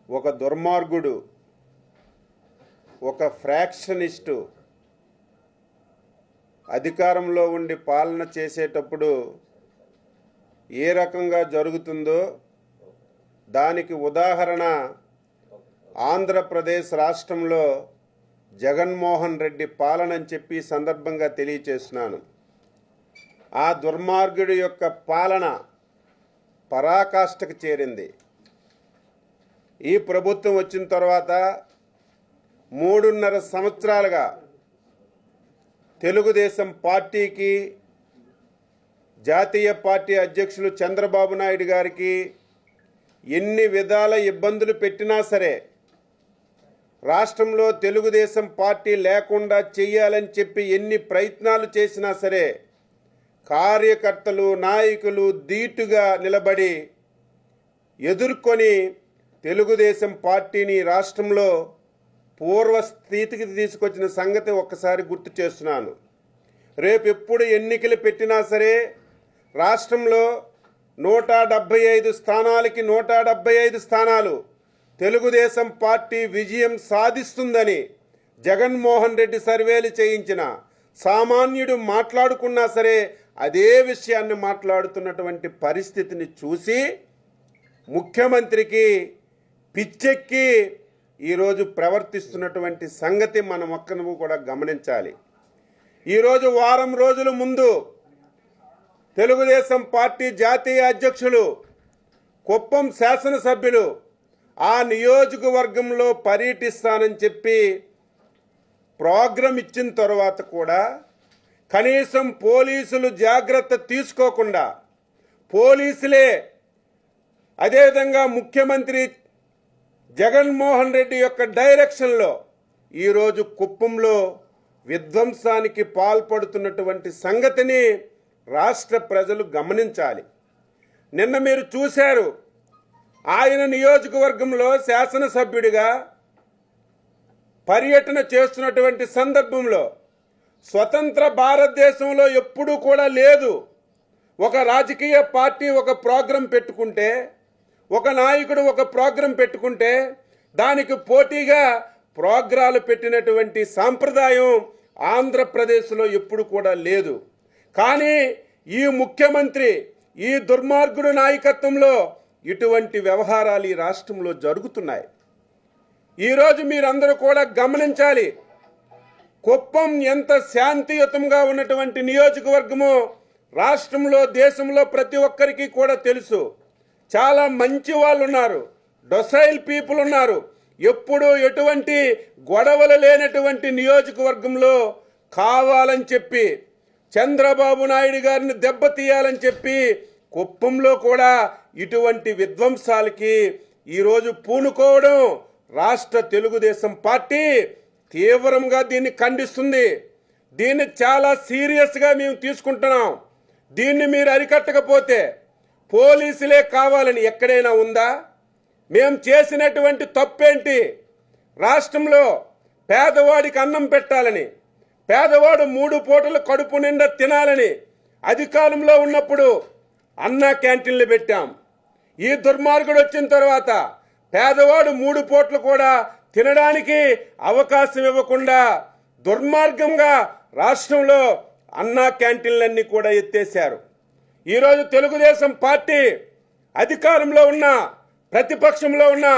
ఒక దుర్మార్గుడు, ఒక ఫ్రాక్షనిస్టు అధికారంలో ఉండి పాలన చేసేటప్పుడు ఏ రకంగా జరుగుతుందో దానికి ఉదాహరణ ఆంధ్రప్రదేశ్ రాష్ట్రంలో జగన్మోహన్ రెడ్డి పాలన అని చెప్పి సందర్భంగా తెలియచేస్తున్నాను. ఆ దుర్మార్గుడి యొక్క పాలన పరాకాష్ఠకు చేరింది. ఈ ప్రభుత్వం వచ్చిన తర్వాత 3.5 సంవత్సరాలుగా తెలుగుదేశం పార్టీకి, జాతీయ పార్టీ అధ్యక్షులు చంద్రబాబు నాయుడు గారికి ఎన్ని విధాల ఇబ్బందులు పెట్టినా సరే, రాష్ట్రంలో తెలుగుదేశం పార్టీ లేకుండా చెయ్యాలని చెప్పి ఎన్ని ప్రయత్నాలు చేసినా సరే, కార్యకర్తలు, నాయకులు ధీటుగా నిలబడి ఎదుర్కొని తెలుగుదేశం పార్టీని రాష్ట్రంలో పూర్వస్థితికి తీసుకొచ్చిన సంగతి ఒక్కసారి గుర్తు చేస్తున్నాను. రేపు ఎప్పుడు ఎన్నికలు పెట్టినా సరే రాష్ట్రంలో 175 స్థానాలకి 175 స్థానాలు తెలుగుదేశం పార్టీ విజయం సాధిస్తుందని జగన్మోహన్ రెడ్డి సర్వేలు చేయించిన సామాన్యుడు మాట్లాడుకున్నా సరే అదే విషయాన్ని మాట్లాడుతున్నటువంటి పరిస్థితిని చూసి ముఖ్యమంత్రికి పిచ్చెక్కి ఈరోజు ప్రవర్తిస్తున్నటువంటి సంగతి మనం ఒక్కను కూడా గమనించాలి. ఈరోజు వారం రోజుల ముందు తెలుగుదేశం పార్టీ జాతీయ అధ్యక్షులు, కుప్పం శాసనసభ్యులు ఆ నియోజకవర్గంలో పర్యటిస్తానని చెప్పి ప్రోగ్రాం ఇచ్చిన తర్వాత కూడా కనీసం పోలీసులు జాగ్రత్త తీసుకోకుండా, పోలీసులే అదేవిధంగా ముఖ్యమంత్రి జగన్మోహన్ రెడ్డి యొక్క డైరెక్షన్లో ఈరోజు కుప్పంలో విధ్వంసానికి పాల్పడుతున్నటువంటి సంగతిని రాష్ట్ర ప్రజలు గమనించాలి. నిన్న మీరు చూశారు, ఆయన నియోజకవర్గంలో శాసనసభ్యుడిగా పర్యటన చేస్తున్నటువంటి సందర్భంలో స్వతంత్ర భారతదేశంలో ఎప్పుడూ కూడా లేదు. ఒక రాజకీయ పార్టీ ఒక ప్రోగ్రాం పెట్టుకుంటే, ఒక నాయకుడు ఒక ప్రోగ్రాం పెట్టుకుంటే దానికి పోటీగా ప్రోగ్రాలు పెట్టినటువంటి సాంప్రదాయం ఆంధ్రప్రదేశ్లో ఎప్పుడు కూడా లేదు. కానీ ఈ ముఖ్యమంత్రి, ఈ దుర్మార్గుడు నాయకత్వంలో ఇటువంటి వ్యవహారాలు ఈ రాష్ట్రంలో జరుగుతున్నాయి. ఈరోజు మీరందరూ కూడా గమనించాలి, కుప్పం ఎంత శాంతియుతంగా ఉన్నటువంటి నియోజకవర్గమో రాష్ట్రంలో, దేశంలో ప్రతి ఒక్కరికి కూడా తెలుసు. చాలా మంచి వాళ్ళు ఉన్నారు, డొసైల్ పీపుల్ ఉన్నారు. ఎప్పుడూ ఎటువంటి గొడవలు లేనటువంటి నియోజకవర్గంలో కావాలని చెప్పి చంద్రబాబు నాయుడు గారిని దెబ్బతీయాలని చెప్పి కుప్పంలో కూడా ఇటువంటి విధ్వంసాలకి ఈరోజు పూనుకోవడం రాష్ట్ర తెలుగుదేశం పార్టీ తీవ్రంగా దీన్ని ఖండిస్తుంది. దీన్ని చాలా సీరియస్గా మేము తీసుకుంటున్నాం. దీన్ని మీరు అరికట్టకపోతే పోలీసులే కావాలని ఎక్కడైనా ఉందా? మేము చేసినటువంటి తప్పేంటి? రాష్ట్రంలో పేదవాడికి అన్నం పెట్టాలని, పేదవాడు 3 పూటలు కడుపు నిండా తినాలని అధికారంలో ఉన్నప్పుడు అన్నా క్యాంటీన్లు పెట్టాం. ఈ దుర్మార్గుడు వచ్చిన తర్వాత పేదవాడు 3 పూటలు కూడా తినడానికి అవకాశం ఇవ్వకుండా దుర్మార్గంగా రాష్ట్రంలో అన్నా క్యాంటీన్లన్నీ కూడా ఎత్తేశారు. ఈరోజు తెలుగుదేశం పార్టీ అధికారంలో ఉన్న, ప్రతిపక్షంలో ఉన్న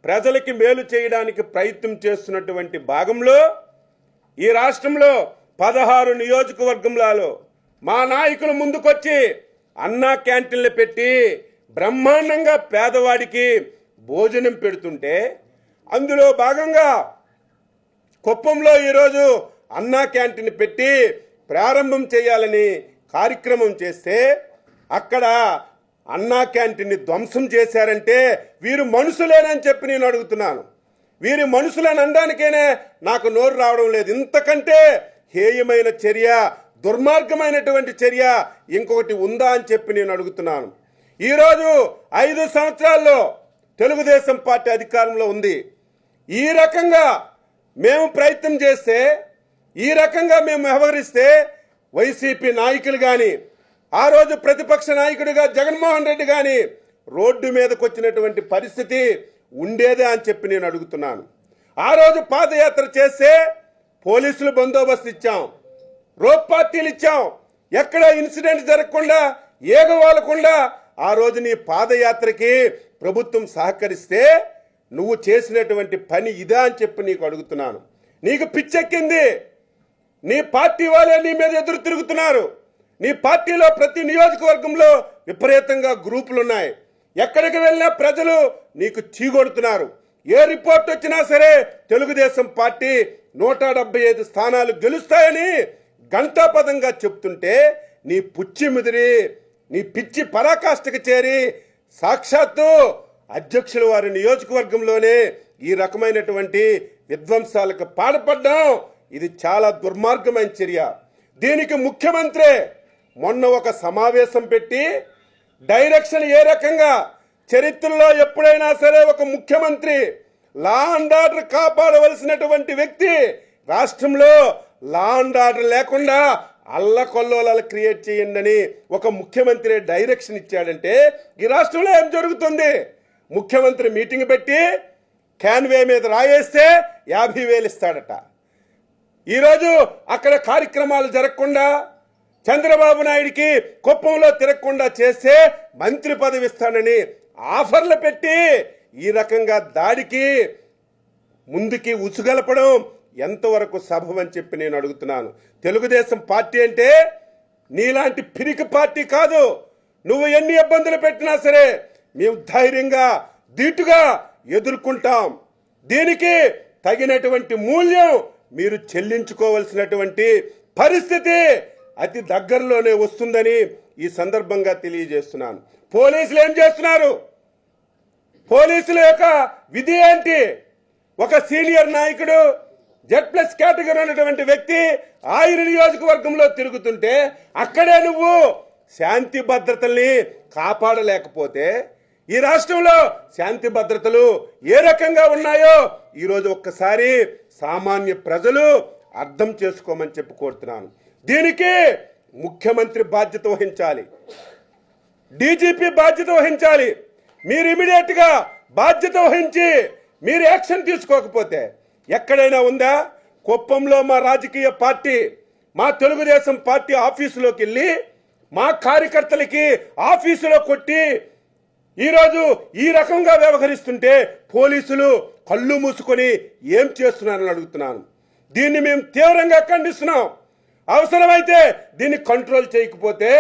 ప్రజలకి మేలు చేయడానికి ప్రయత్నం చేస్తున్నటువంటి భాగంలో ఈ రాష్ట్రంలో 16 నియోజకవర్గంలో మా నాయకులు ముందుకొచ్చి అన్నా క్యాంటీన్లు పెట్టి బ్రహ్మాండంగా పేదవాడికి భోజనం పెడుతుంటే, అందులో భాగంగా కుప్పంలో ఈరోజు అన్నా క్యాంటీన్ పెట్టి ప్రారంభం చేయాలని కార్యక్రమం చేస్తే అక్కడ అన్నా క్యాంటీన్ని ధ్వంసం చేశారంటే వీరు మనుషులేనని చెప్పి నేను అడుగుతున్నాను. వీరి మనుషులని అనడానికేనే నాకు నోరు రావడం లేదు. ఇంతకంటే హేయమైన చర్య, దుర్మార్గమైనటువంటి చర్య ఇంకొకటి ఉందా అని చెప్పి నేను అడుగుతున్నాను. ఈరోజు 5 సంవత్సరాల్లో తెలుగుదేశం పార్టీ అధికారంలో ఉంది. ఈ రకంగా మేము ప్రయత్నం చేస్తే, ఈ రకంగా మేము వ్యవహరిస్తే వైసీపీ నాయకులు కానీ, ఆ రోజు ప్రతిపక్ష నాయకుడిగా జగన్మోహన్ రెడ్డి కానీ రోడ్డు మీదకి వచ్చినటువంటి పరిస్థితి ఉండేదే అని చెప్పి నేను అడుగుతున్నాను. ఆ రోజు పాదయాత్ర చేస్తే పోలీసులు బందోబస్తు ఇచ్చాం, రోప్ పార్టీలు ఇచ్చాం, ఎక్కడ ఇన్సిడెంట్ జరగకుండా ఏగవాలకుండా ఆ రోజు నీ పాదయాత్రకి ప్రభుత్వం సహకరిస్తే నువ్వు చేసినటువంటి పని ఇదా అని చెప్పి నీకు అడుగుతున్నాను. నీకు పిచ్చెక్కింది, నీ పార్టీ వాళ్ళే నీ మీద ఎదురు తిరుగుతున్నారు. నీ పార్టీలో ప్రతి నియోజకవర్గంలో విపరీతంగా గ్రూపులు ఉన్నాయి. ఎక్కడికి వెళ్ళినా ప్రజలు నీకు చీగొడుతున్నారు. ఏ రిపోర్ట్ వచ్చినా సరే తెలుగుదేశం పార్టీ 175 స్థానాలు గెలుస్తాయని ఘంటాపదంగా చెప్తుంటే నీ పుచ్చి ముదిరి నీ పిచ్చి పరాకాష్ఠకు చేరి సాక్షాత్తు అధ్యక్షుల వారి నియోజకవర్గంలోనే ఈ రకమైనటువంటి విధ్వంసాలకు పాల్పడ్డాం. ఇది చాలా దుర్మార్గమైన చర్య. దీనికి ముఖ్యమంత్రి మొన్న ఒక సమావేశం పెట్టి డైరెక్షన్ ఏ రకంగా చరిత్రలో ఎప్పుడైనా సరే ఒక ముఖ్యమంత్రి లా అండ్ ఆర్డర్ కాపాడవలసినటువంటి వ్యక్తి రాష్ట్రంలో లా అండ్ ఆర్డర్ లేకుండా అల్లకొల్లోలాలు క్రియేట్ చేయండి అని ఒక ముఖ్యమంత్రి డైరెక్షన్ ఇచ్చాడంటే ఈ రాష్ట్రంలో ఏం జరుగుతుంది? ముఖ్యమంత్రి మీటింగ్ పెట్టి క్యాన్వే మీద రాయేస్తే 50,000 ఇస్తాడట. ఈరోజు అక్కడ కార్యక్రమాలు జరగకుండా చంద్రబాబు నాయుడికి కుప్పంలో తిరగకుండా చేస్తే మంత్రి పదవి ఇస్తానని ఆఫర్లు పెట్టి ఈ రకంగా దాడికి ముందుకి ఉసుగలపడం ఎంతవరకు సబబని చెప్పి నేను అడుగుతున్నాను. తెలుగుదేశం పార్టీ అంటే నీలాంటి పిరికి పార్టీ కాదు. నువ్వు ఎన్ని ఇబ్బందులు పెట్టినా సరే మేము ధైర్యంగా ధీటుగా ఎదుర్కొంటాం. దీనికి తగినటువంటి మూల్యం మీరు చెల్లించుకోవలసినటువంటి పరిస్థితి అతి దగ్గరలోనే వస్తుందని ఈ సందర్భంగా తెలియజేస్తున్నాను. పోలీసులు ఏం చేస్తున్నారు? పోలీసుల యొక్క విధి ఏంటి? ఒక సీనియర్ నాయకుడు Z+ కేటగిరీ ఉన్నటువంటి వ్యక్తి ఆయన నియోజకవర్గంలో తిరుగుతుంటే అక్కడే నువ్వు శాంతి భద్రతల్ని కాపాడలేకపోతే ఈ రాష్ట్రంలో శాంతి భద్రతలు ఏ రకంగా ఉన్నాయో ఈరోజు ఒక్కసారి సామాన్య ప్రజలు అర్థం చేసుకోమని చెప్పి కోరుతున్నాను. దీనికి ముఖ్యమంత్రి బాధ్యత వహించాలి, డీజీపీ బాధ్యత వహించాలి. మీరు ఇమీడియట్ గా బాధ్యత వహించి మీరు యాక్షన్ తీసుకోకపోతే ఎక్కడైనా ఉందా? కుప్పంలో మా రాజకీయ పార్టీ మా తెలుగుదేశం పార్టీ ఆఫీసులోకి వెళ్ళి మా కార్యకర్తలకి ఆఫీసులో కొట్టి ఈరోజు ఈ రకంగా వ్యవహరిస్తుంటే పోలీసులు కళ్ళు మూసుకొని ఏం చేస్తున్నారని అడుగుతున్నాను. దీన్ని మేము తీవ్రంగా ఖండిస్తున్నాం. అవసరమైతే దీన్ని కంట్రోల్ చేయకపోతే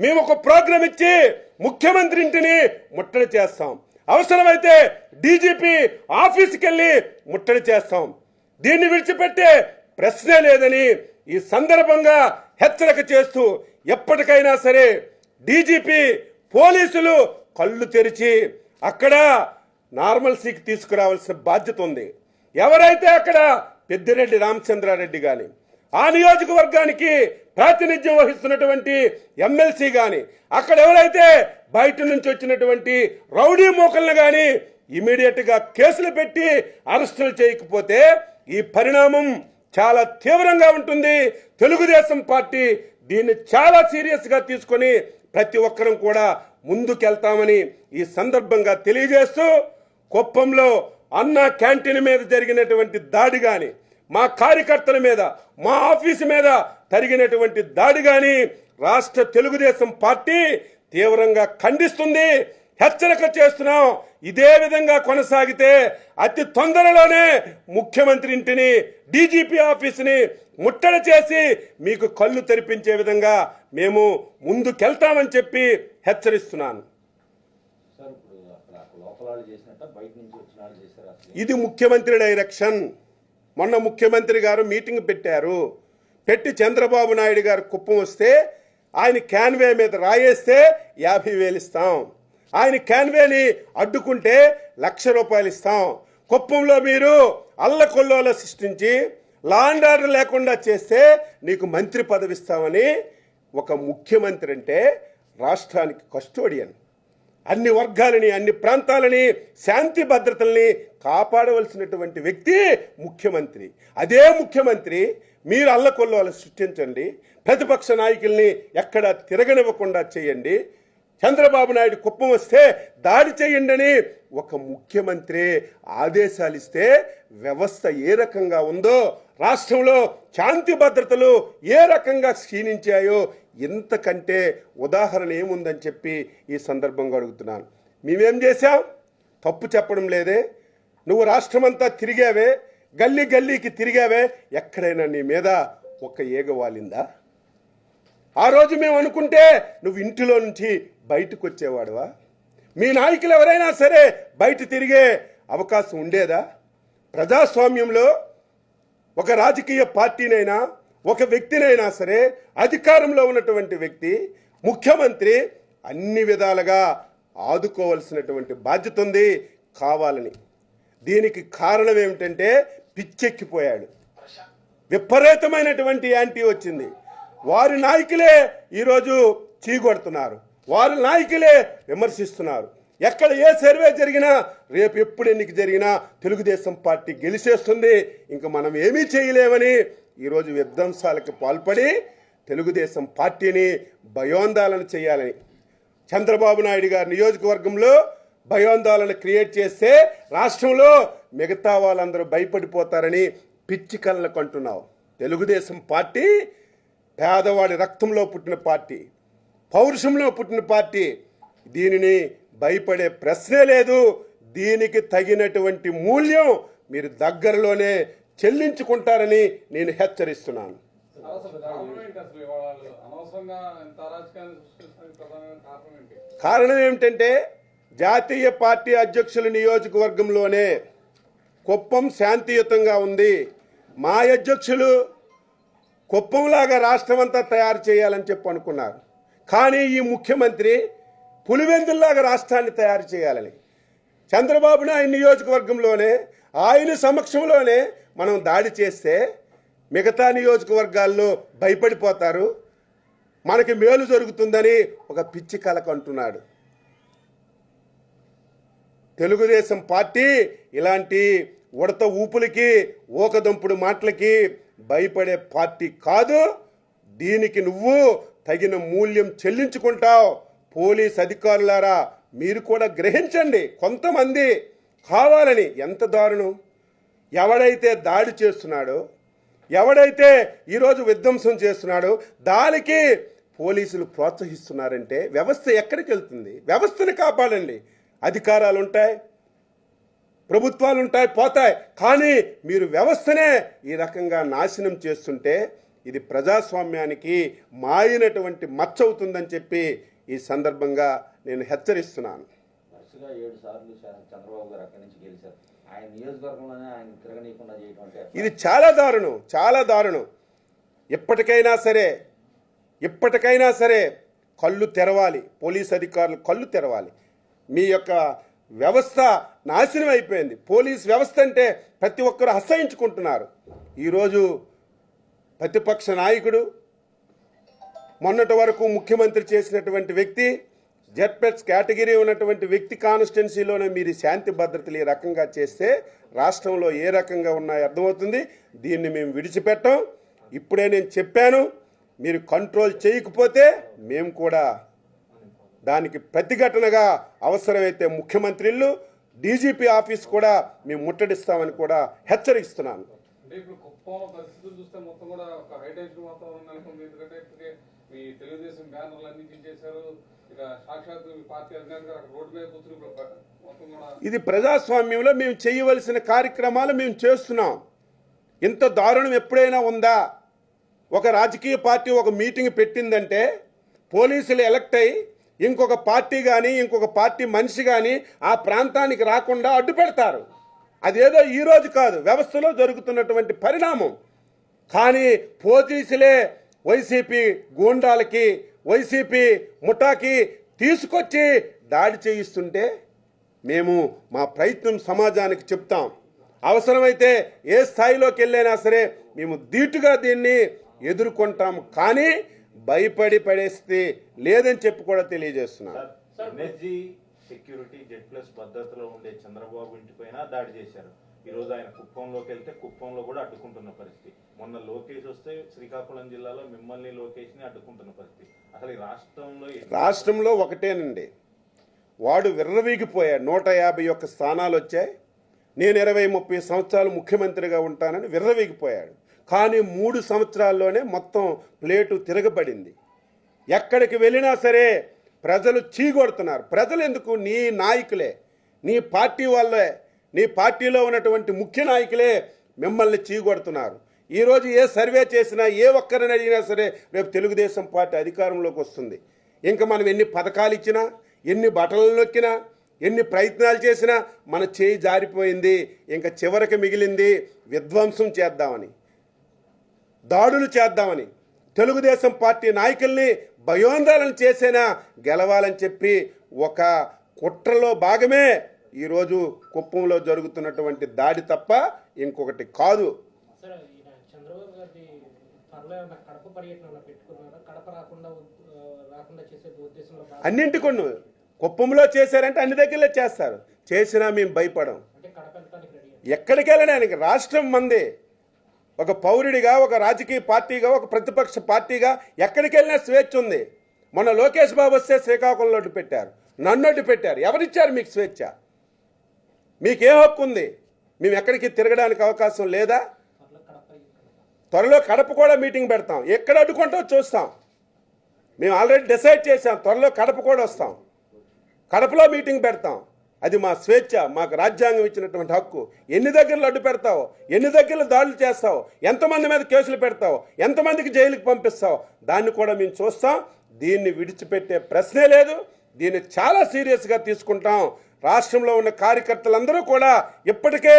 మేము ఒక ప్రోగ్రాం ఇచ్చి ముఖ్యమంత్రి ఇంటిని ముట్టడి చేస్తాం. అవసరమైతే డీజీపీ ఆఫీస్కి వెళ్ళి ముట్టడి చేస్తాం. దీన్ని విడిచిపెట్టే ప్రశ్నే లేదని ఈ సందర్భంగా హెచ్చరిక చేస్తూ ఎప్పటికైనా సరే డీజీపీ పోలీసులు కళ్ళు తెరిచి అక్కడ నార్మల్సీకి తీసుకురావాల్సిన బాధ్యత ఉంది. ఎవరైతే అక్కడ పెద్దిరెడ్డి రామచంద్రారెడ్డి గాని ఆ నియోజకవర్గానికి ప్రాతినిధ్యం వహిస్తున్నటువంటి ఎమ్మెల్సీ గాని అక్కడ ఎవరైతే బయట నుంచి వచ్చినటువంటి రౌడీ మోకల్ని గాని ఇమీడియట్ గా కేసులు పెట్టి అరెస్టులు చేయకపోతే ఈ పరిణామం చాలా తీవ్రంగా ఉంటుంది. తెలుగుదేశం పార్టీ దీన్ని చాలా సీరియస్ గా తీసుకొని ప్రతి ఒక్కరం కూడా ముందుకెళ్తామని ఈ సందర్భంగా తెలియజేస్తూ కుప్పంలో అన్నా క్యాంటీన్ మీద జరిగినటువంటి దాడి గాని మా కార్యకర్తల మీద మా ఆఫీసు మీద జరిగినటువంటి దాడి గాని రాష్ట్ర తెలుగుదేశం పార్టీ తీవ్రంగా ఖండిస్తుంది, హెచ్చరిక చేస్తున్నాం. ఇదే విధంగా కొనసాగితే అతి తొందరలోనే ముఖ్యమంత్రి ఇంటిని డీజీపీ ఆఫీసుని ముట్టడి చేసి మీకు కళ్ళు తెరిపించే విధంగా మేము ముందుకెళ్తామని చెప్పి హెచ్చరిస్తున్నాను. ఇది ముఖ్యమంత్రి డైరెక్షన్. మొన్న ముఖ్యమంత్రి గారు మీటింగ్ పెట్టి చంద్రబాబు నాయుడు గారు కుప్పం వస్తే ఆయన క్యాన్వే మీద రాయేస్తే 50,000 ఇస్తాం, ఆయన క్యాన్వేని అడ్డుకుంటే ₹1,00,000 ఇస్తాం. కుప్పంలో మీరు అల్లకొల్లోల సృష్టించి లా అండ్ ఆర్డర్ లేకుండా చేస్తే నీకు మంత్రి పదవి ఇస్తామని ఒక ముఖ్యమంత్రి అంటే రాష్ట్రానికి కస్టోడియన్. అన్ని వర్గాలని అన్ని ప్రాంతాలని శాంతి భద్రతల్ని కాపాడవలసినటువంటి వ్యక్తి ముఖ్యమంత్రి. అదే ముఖ్యమంత్రి మీరు అల్లకొల్లోలు సృష్టించండి, ప్రతిపక్ష నాయకుల్ని ఎక్కడ తిరగనివ్వకుండా చేయండి, చంద్రబాబు నాయుడు కుప్పం వస్తే దాడి చేయండి ఒక ముఖ్యమంత్రి ఆదేశాలు ఇస్తే వ్యవస్థ ఏ రకంగా ఉందో, రాష్ట్రంలో శాంతి భద్రతలు ఏ రకంగా క్షీణించాయో ఇంతకంటే ఉదాహరణ ఏముందని చెప్పి ఈ సందర్భంగా అడుగుతున్నాను. మేమేం చేశాం? తప్పు చెప్పడం లేదే. నువ్వు రాష్ట్రమంతా తిరిగావే, గల్లీ గల్లీకి తిరిగావే, ఎక్కడైనా నీ మీద ఒక ఈగ వాలిందా? ఆ రోజు మేము అనుకుంటే నువ్వు ఇంటిలో నుంచి బయటకు వచ్చేవాడువా? మీ నాయకులు ఎవరైనా సరే బయట తిరిగే అవకాశం ఉండేదా? ప్రజాస్వామ్యంలో ఒక రాజకీయ పార్టీనైనా ఒక వ్యక్తినైనా సరే అధికారంలో ఉన్నటువంటి వ్యక్తి ముఖ్యమంత్రి అన్ని విధాలుగా ఆదుకోవాల్సినటువంటి బాధ్యత ఉంది కావాలని. దీనికి కారణం ఏమిటంటే పిచ్చెక్కిపోయాడు, విపరీతమైనటువంటి యాంటీ వచ్చింది. వారి నాయకులే ఈరోజు చీకొడుతున్నారు, వారి నాయకులే విమర్శిస్తున్నారు. ఎక్కడ ఏ సర్వే జరిగినా రేపు ఎప్పుడు ఎన్నిక జరిగినా తెలుగుదేశం పార్టీ గెలిచేస్తుంది, ఇంకా మనం ఏమీ చేయలేమని ఈరోజు విధ్వంసాలకు పాల్పడి తెలుగుదేశం పార్టీని భయోందోళన చేయాలని చంద్రబాబు నాయుడు గారి నియోజకవర్గంలో భయోందోళన క్రియేట్ చేస్తే రాష్ట్రంలో మిగతా వాళ్ళందరూ భయపడిపోతారని పిచ్చి కళ్ళకు అంటున్నావు. తెలుగుదేశం పార్టీ పేదవాడి రక్తంలో పుట్టిన పార్టీ, పౌరుషంలో పుట్టిన పార్టీ. దీనిని భయపడే ప్రశ్నే లేదు. దీనికి తగినటువంటి మూల్యం మీరు దగ్గరలోనే చెల్లించుకుంటారని నేను హెచ్చరిస్తున్నాను. కారణం ఏమిటంటే జాతీయ పార్టీ అధ్యక్షుల నియోజకవర్గంలోనే కుప్పం శాంతియుతంగా ఉంది. మా అధ్యక్షులు కుప్పంలాగా రాష్ట్రం అంతా తయారు చేయాలని చెప్పి అనుకున్నారు. కానీ ఈ ముఖ్యమంత్రి పులివెందుల్లాగా రాష్ట్రాన్ని తయారు చేయాలని చంద్రబాబు నాయుడు నియోజకవర్గంలోనే ఆయన సమక్షంలోనే మనం దాడి చేస్తే మిగతా నియోజకవర్గాల్లో భయపడిపోతారు, మనకి మేలు జరుగుతుందని ఒక పిచ్చి కలకు అంటున్నాడు. తెలుగుదేశం పార్టీ ఇలాంటి ఉడత ఊపులకి ఊకదంపుడు మాటలకి భయపడే పార్టీ కాదు. దీనికి నువ్వు తగిన మూల్యం చెల్లించుకుంటావు. పోలీస్ అధికారులారా మీరు కూడా గ్రహించండి. కొంతమంది కావాలని, ఎంత దారుణం, ఎవడైతే దాడి చేస్తున్నాడో, ఎవడైతే ఈరోజు విధ్వంసం చేస్తున్నాడో దానికి పోలీసులు ప్రోత్సహిస్తున్నారంటే వ్యవస్థ ఎక్కడికి వెళ్తుంది? వ్యవస్థను కాపాడండి. అధికారాలు ఉంటాయి, ప్రభుత్వాలు ఉంటాయి, పోతాయి. కానీ మీరు వ్యవస్థనే ఈ రకంగా నాశనం చేస్తుంటే ఇది ప్రజాస్వామ్యానికి మాయినటువంటి మచ్చ అవుతుందని చెప్పి ఈ సందర్భంగా నేను హెచ్చరిస్తున్నాను. వరుసగా 7 సార్లు చంద్రబాబు గారు అక్కడి నుంచి గెలిచారు. ఆయన నియోజకవర్గంలోనే ఆయన తిరగనీయకుండా చేయడం ఇది చాలా దారుణం, చాలా దారుణం. ఇప్పటికైనా సరే కళ్ళు తెరవాలి, పోలీస్ అధికారులు కళ్ళు తెరవాలి. మీ యొక్క వ్యవస్థ నాశనం అయిపోయింది. పోలీస్ వ్యవస్థ అంటే ప్రతి ఒక్కరు అసహించుకుంటున్నారు. ఈరోజు ప్రతిపక్ష నాయకుడు, మొన్నటి వరకు ముఖ్యమంత్రి చేసినటువంటి వ్యక్తి, జెడ్పెట్స్ కేటగిరీ ఉన్నటువంటి వ్యక్తి కాన్స్టిట్యున్సీలోనే మీరు శాంతి భద్రతలు ఈ రకంగా చేస్తే రాష్ట్రంలో ఏ రకంగా ఉన్నాయో అర్థమవుతుంది. దీన్ని మేము విడిచిపెట్టాం. ఇప్పుడే నేను చెప్పాను, మీరు కంట్రోల్ చేయకపోతే మేము కూడా దానికి ప్రతిఘటనగా అవసరమైతే ముఖ్యమంత్రులు, డీజీపీ ఆఫీస్ కూడా మేము ముట్టడిస్తామని కూడా హెచ్చరిస్తున్నాను. ఇది ప్రజాస్వామ్యంలో మేము చేయవలసిన కార్యక్రమాలు మేము చేస్తున్నాం. ఇంత దారుణం ఎప్పుడైనా ఉందా? ఒక రాజకీయ పార్టీ ఒక మీటింగ్ పెట్టిందంటే పోలీసులు ఎలక్ట్ అయ్యి ఇంకొక పార్టీ కానీ ఇంకొక పార్టీ మనిషి కానీ ఆ ప్రాంతానికి రాకుండా అడ్డు పెడతారు. అదేదో ఈరోజు కాదు, వ్యవస్థలో జరుగుతున్నటువంటి పరిణామం. కానీ పోలీసులే వైసీపీ గూండాలకి, వైసీపీ ముఠాకి తీసుకొచ్చి దాడి చేయిస్తుంటే మేము మా ప్రయత్నం సమాజానికి చెప్తాం. అవసరమైతే ఏ స్థాయిలోకి వెళ్ళైనా సరే మేము ధీటుగా దీన్ని ఎదుర్కొంటాం. కానీ భయపడి పడేస్తే లేదని చెప్పి కూడా తెలియజేస్తున్నాను. ఎనర్జీ సెక్యూరిటీ జెడ్ ప్లస్ భద్రతలో ఉండే చంద్రబాబు ఇంటిపైన దాడి చేశారు. ఈరోజు ఆయన కుప్పంలోకి వెళ్తే కుప్పంలో కూడా అడ్డుకుంటున్న పరిస్థితి. మొన్న లోకేష్ వస్తే శ్రీకాకుళం జిల్లాలో మిమ్మల్ని లోకేష్ని అడ్డుకుంటున్న పరిస్థితి. అసలు ఈ రాష్ట్రంలో ఒకటేనండి, వాడు విర్రవీగిపోయాడు. 151 స్థానాలు వచ్చాయి, నేను 20-30 సంవత్సరాలు ముఖ్యమంత్రిగా ఉంటానని విర్రవీగిపోయాడు. కానీ 3 సంవత్సరాల్లోనే మొత్తం ప్లేటు తిరగబడింది. ఎక్కడికి వెళ్ళినా సరే ప్రజలు చీగొడుతున్నారు. ప్రజలు ఎందుకు? నీ నాయకులే, నీ పార్టీ వాళ్ళే, నీ పార్టీలో ఉన్నటువంటి ముఖ్య నాయకులే మిమ్మల్ని చీగొడుతున్నారు. ఈరోజు ఏ సర్వే చేసినా, ఏ ఒక్కరిని అడిగినా సరే రేపు తెలుగుదేశం పార్టీ అధికారంలోకి వస్తుంది. ఇంకా మనం ఎన్ని పథకాలు ఇచ్చినా, ఎన్ని బట్టలు నొక్కినా, ఎన్ని ప్రయత్నాలు చేసినా మన చేయి జారిపోయింది. ఇంకా చివరికి మిగిలింది విధ్వంసం చేద్దామని, దాడులు చేద్దామని, తెలుగుదేశం పార్టీ నాయకుల్ని భయోందోళన చేసేనా గెలవాలని చెప్పి ఒక కుట్రలో భాగమే ఈరోజు కుప్పంలో జరుగుతున్నటువంటి దాడి తప్ప ఇంకొకటి కాదు. చంద్రబాబు గారి త్వరలో కడప పర్యటన పెట్టుకున్నారా? కడప రాకుండా చేసే ఉద్దేశంలో అన్నింటికొన్ను కుప్పంలో చేశారంటే అన్ని దగ్గరలో చేస్తారు. చేసినా మేము భయపడం. ఎక్కడికి వెళ్ళడానికి రాష్ట్రం మంది. ఒక పౌరుడిగా, ఒక రాజకీయ పార్టీగా, ఒక ప్రతిపక్ష పార్టీగా ఎక్కడికి వెళ్ళినా స్వేచ్ఛ ఉంది. మొన్న లోకేష్ బాబు వస్తే శ్రీకాకుళంలో అడ్డు పెట్టారు, నన్ను అడ్డు పెట్టారు. ఎవరిచ్చారు మీకు స్వేచ్ఛ? మీకే హక్కు ఉంది? మేము ఎక్కడికి తిరగడానికి అవకాశం లేదా? త్వరలో కడప కూడా మీటింగ్ పెడతాం. ఎక్కడ అడ్డుకుంటామో చూస్తాం. మేము ఆల్రెడీ డిసైడ్ చేసాం, త్వరలో కడప కూడా వస్తాం, కడపలో మీటింగ్ పెడతాం. అది మా స్వేచ్ఛ, మాకు రాజ్యాంగం ఇచ్చినటువంటి హక్కు. ఎన్ని దగ్గరలు అడ్డు పెడతావు, ఎన్ని దగ్గరలు దాడులు చేస్తావు, ఎంతమంది మీద కేసులు పెడతావు, ఎంతమందికి జైలుకి పంపిస్తావు, దాన్ని కూడా మేము చూస్తాం. దీన్ని విడిచిపెట్టే ప్రశ్నే లేదు. దీన్ని చాలా సీరియస్గా తీసుకుంటాం. రాష్ట్రంలో ఉన్న కార్యకర్తలందరూ కూడా ఇప్పటికే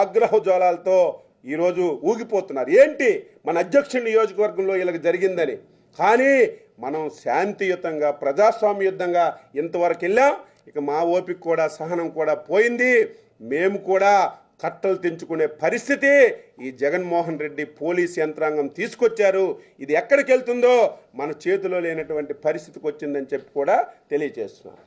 ఆగ్రహ జ్వాలాలతో ఈరోజు ఊగిపోతున్నారు. ఏంటి మన అధ్యక్షుడి నియోజకవర్గంలో ఇలా జరిగిందని. కానీ మనం శాంతియుతంగా, ప్రజాస్వామ్యయుతంగా ఇంతవరకు వెళ్ళాం. ఇక మా ఓపిక కూడా, సహనం కూడా పోయింది. మేము కూడా కట్టలు తెంచుకునే పరిస్థితి ఈ జగన్మోహన్ రెడ్డి పోలీస్ యంత్రాంగం తీసుకొచ్చారు. ఇది ఎక్కడికి వెళ్తుందో మన చేతిలో లేనటువంటి పరిస్థితికి వచ్చిందని చెప్పి కూడా తెలియజేస్తున్నాను.